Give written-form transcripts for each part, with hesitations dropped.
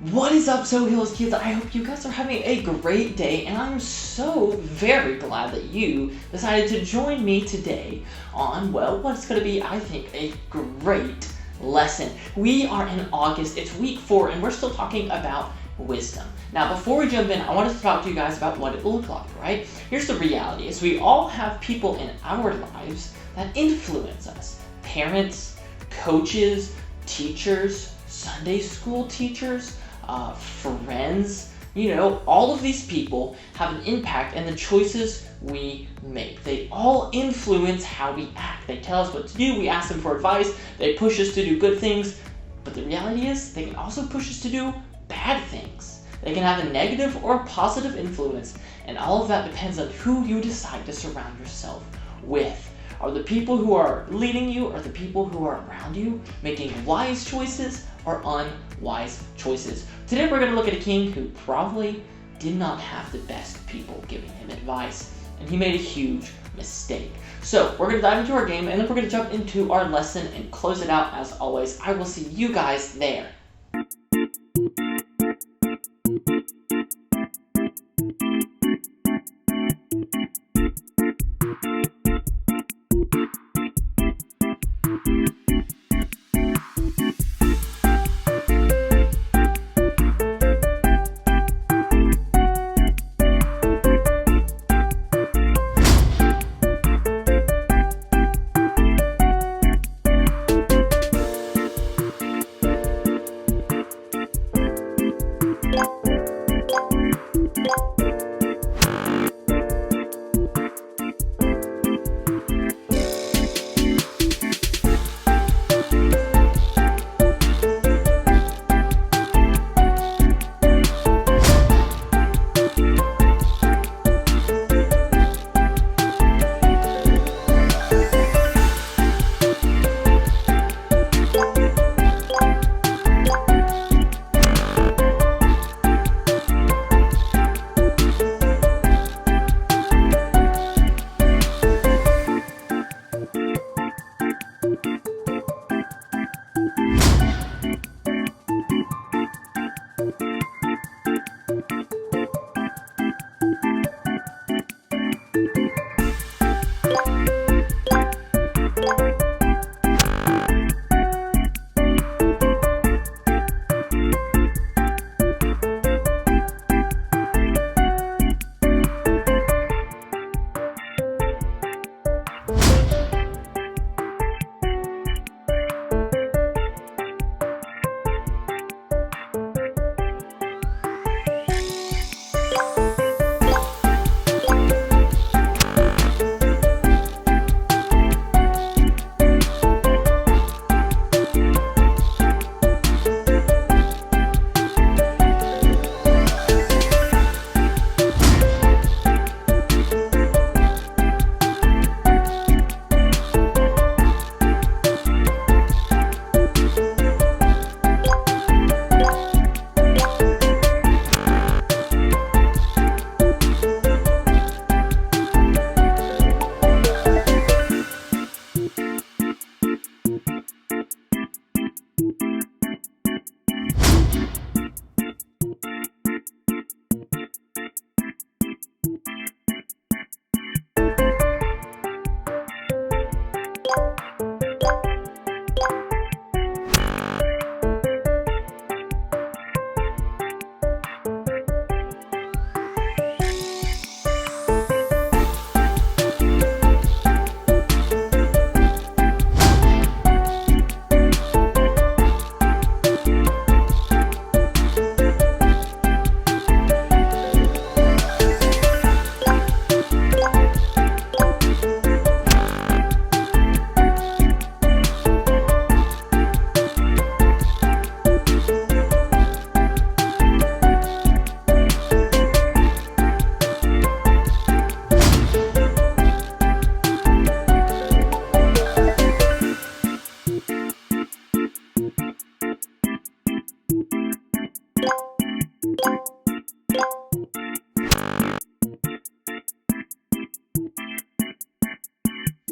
What is up, SoHills kids? I hope you guys are having a great day, and I'm so very glad that you decided to join me today on, well, what's going to be, I think, a great lesson. We are in August, it's week 4, and we're still talking about wisdom. Now, before we jump in, I wanted to talk to you guys about what it will look like, right? Here's the reality, is we all have people in our lives that influence us. Parents, coaches, teachers, Sunday school teachers, friends, all of these people have an impact in the choices we make. They all influence how we act. They tell us what to do, we ask them for advice, they push us to do good things, but the reality is they can also push us to do bad things. They can have a negative or positive influence, and all of that depends on who you decide to surround yourself with. Are the people who are leading you, or the people who are around you, making wise choices or unwise choices? Today we're going to look at a king who probably did not have the best people giving him advice, and he made a huge mistake. So we're going to dive into our game, and then we're going to jump into our lesson and close it out. As always, I will see you guys there.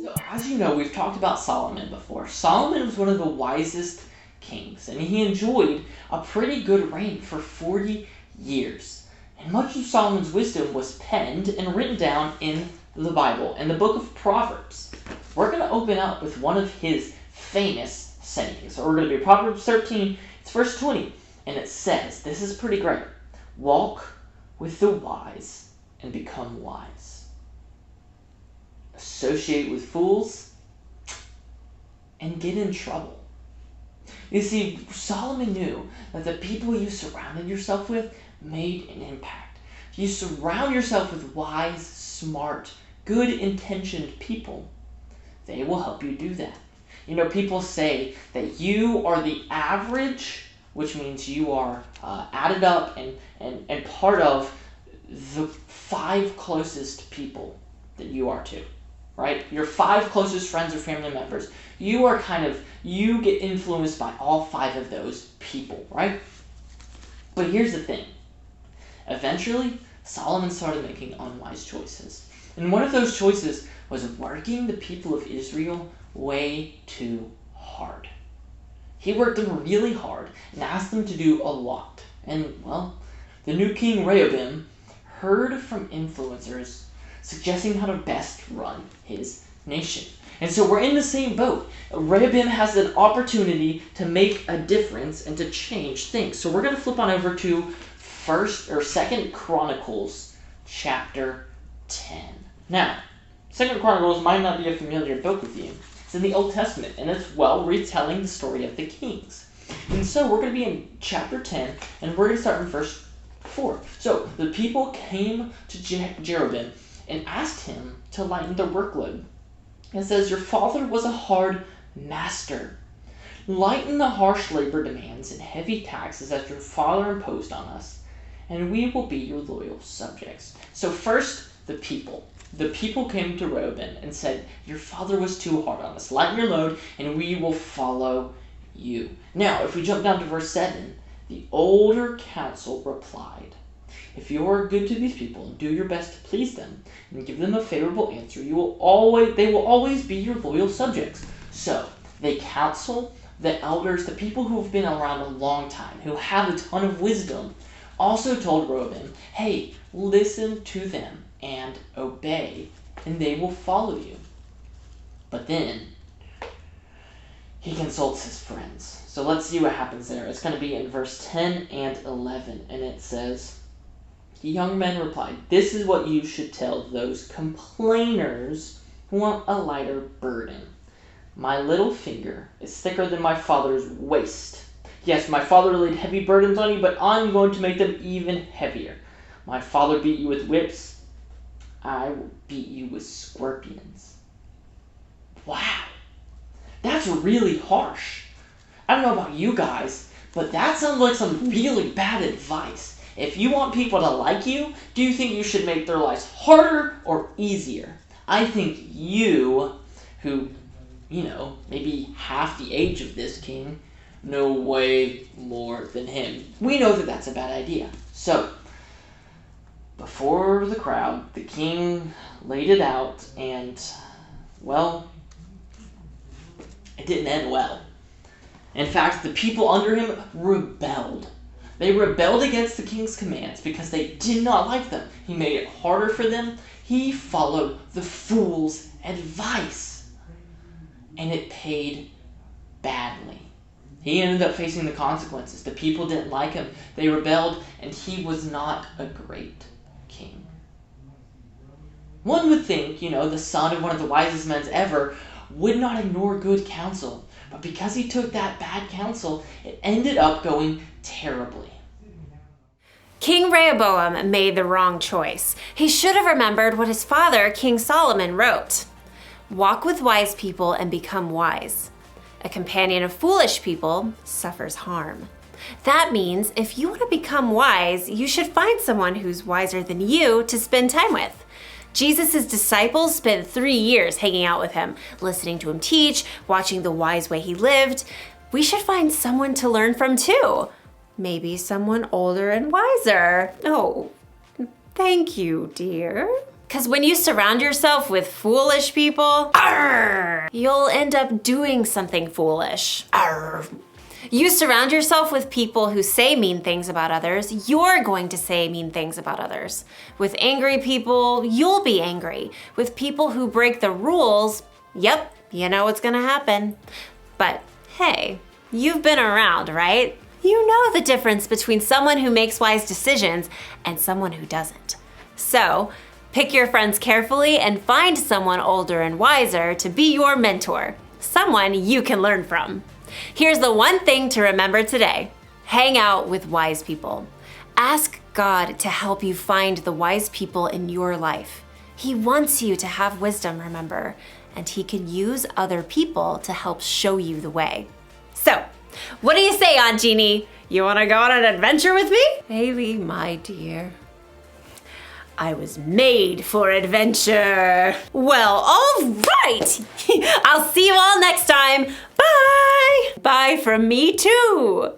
So, as you know, we've talked about Solomon before. Solomon was one of the wisest kings, and he enjoyed a pretty good reign for 40 years. And much of Solomon's wisdom was penned and written down in the Bible, in the book of Proverbs. We're going to open up with one of his famous sayings. So we're going to be Proverbs 13, it's verse 20, and it says, this is pretty great, walk with the wise and become wise. Associate with fools and get in trouble. You see, Solomon knew that the people you surrounded yourself with made an impact. If you surround yourself with wise, smart, good-intentioned people, they will help you do that. You know, people say that you are the average, which means you are added up and part of the 5 closest people that you are to, right? Your 5 closest friends or family members. You get influenced by all 5 of those people, right? But here's the thing. Eventually, Solomon started making unwise choices. And one of those choices was working the people of Israel way too hard. He worked them really hard and asked them to do a lot. And, well, the new king Rehoboam heard from influencers suggesting how to best run his nation. And so we're in the same boat. Rehoboam has an opportunity to make a difference and to change things. So we're going to flip on over to 2 Chronicles chapter 10. Now, 2 Chronicles might not be a familiar book with you. It's in the Old Testament, and it's, retelling the story of the kings. And so we're going to be in chapter 10, and we're going to start in verse 4. So the people came to Jeroboam and asked him to lighten their workload. It says, your father was a hard master. Lighten the harsh labor demands and heavy taxes that your father imposed on us, and we will be your loyal subjects. So first, the people. The people came to Rehoboam and said, your father was too hard on us. Lighten your load, and we will follow you. Now, if we jump down to verse 7, the older council replied, if you are good to these people and do your best to please them and give them a favorable answer, they will always be your loyal subjects. So they counsel the elders, the people who have been around a long time, who have a ton of wisdom, also told Rehoboam, hey, listen to them and obey, and they will follow you. But then he consults his friends. So let's see what happens there. It's going to be in verse 10 and 11, and it says, the young men replied, this is what you should tell those complainers who want a lighter burden. My little finger is thicker than my father's waist. Yes, my father laid heavy burdens on you, but I'm going to make them even heavier. My father beat you with whips. I will beat you with scorpions. Wow. That's really harsh. I don't know about you guys, but that sounds like some really bad advice. If you want people to like you, do you think you should make their lives harder or easier? I think you, who, maybe half the age of this king, know way more than him. We know that that's a bad idea. So, before the crowd, the king laid it out, and, it didn't end well. In fact, the people under him rebelled. They rebelled against the king's commands because they did not like them. He made it harder for them. He followed the fool's advice, and it paid badly. He ended up facing the consequences. The people didn't like him. They rebelled, and he was not a great king. One would think, the son of one of the wisest men ever would not ignore good counsel. But because he took that bad counsel, it ended up going terribly. King Rehoboam made the wrong choice. He should have remembered what his father, King Solomon, wrote. Walk with wise people and become wise. A companion of foolish people suffers harm. That means if you want to become wise, you should find someone who's wiser than you to spend time with. Jesus' disciples spent 3 years hanging out with him, listening to him teach, watching the wise way he lived. We should find someone to learn from too. Maybe someone older and wiser. Oh, thank you, dear. Because when you surround yourself with foolish people, you'll end up doing something foolish. You surround yourself with people who say mean things about others, you're going to say mean things about others. With angry people, you'll be angry. With people who break the rules, yep, you know what's gonna happen. But hey, you've been around, right? You know the difference between someone who makes wise decisions and someone who doesn't. So, pick your friends carefully and find someone older and wiser to be your mentor, someone you can learn from. Here's the one thing to remember today. Hang out with wise people. Ask God to help you find the wise people in your life. He wants you to have wisdom, remember, and He can use other people to help show you the way. So, what do you say, Aunt Jeannie? You want to go on an adventure with me? Haley, my dear, I was made for adventure. Well, all right. I'll see you all next time. Bye. Bye from me too.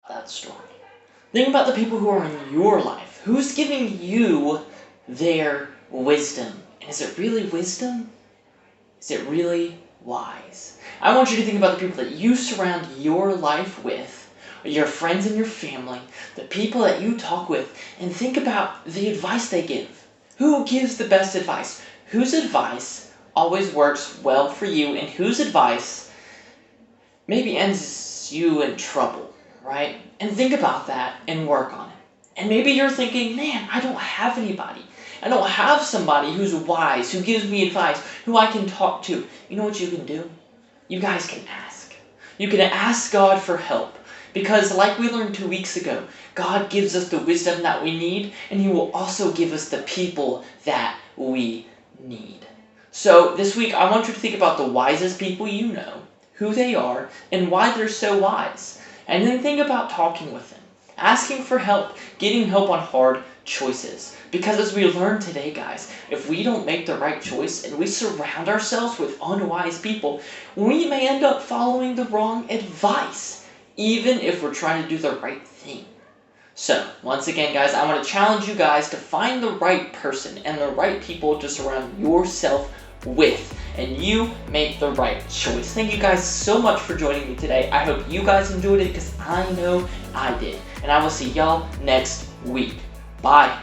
That story. Think about the people who are in your life. Who's giving you their wisdom? And is it really wisdom? Is it really wise? I want you to think about the people that you surround your life with, your friends and your family, the people that you talk with, and think about the advice they give. Who gives the best advice? Whose advice always works well for you, and whose advice maybe ends you in trouble? Right? And think about that and work on it. And maybe you're thinking, man, I don't have anybody. I don't have somebody who's wise, who gives me advice, who I can talk to. You know what you can do? You guys can ask. You can ask God for help. Because like we learned 2 weeks ago, God gives us the wisdom that we need, and He will also give us the people that we need. So this week, I want you to think about the wisest people you know, who they are, and why they're so wise. And then think about talking with them, asking for help, getting help on hard choices. Because as we learned today, guys, if we don't make the right choice and we surround ourselves with unwise people, we may end up following the wrong advice, even if we're trying to do the right thing. So, once again, guys, I want to challenge you guys to find the right person and the right people to surround yourself with, and you make the right choice. Thank you guys so much for joining me today. I hope you guys enjoyed it because I know I did. And I will see y'all next week. Bye.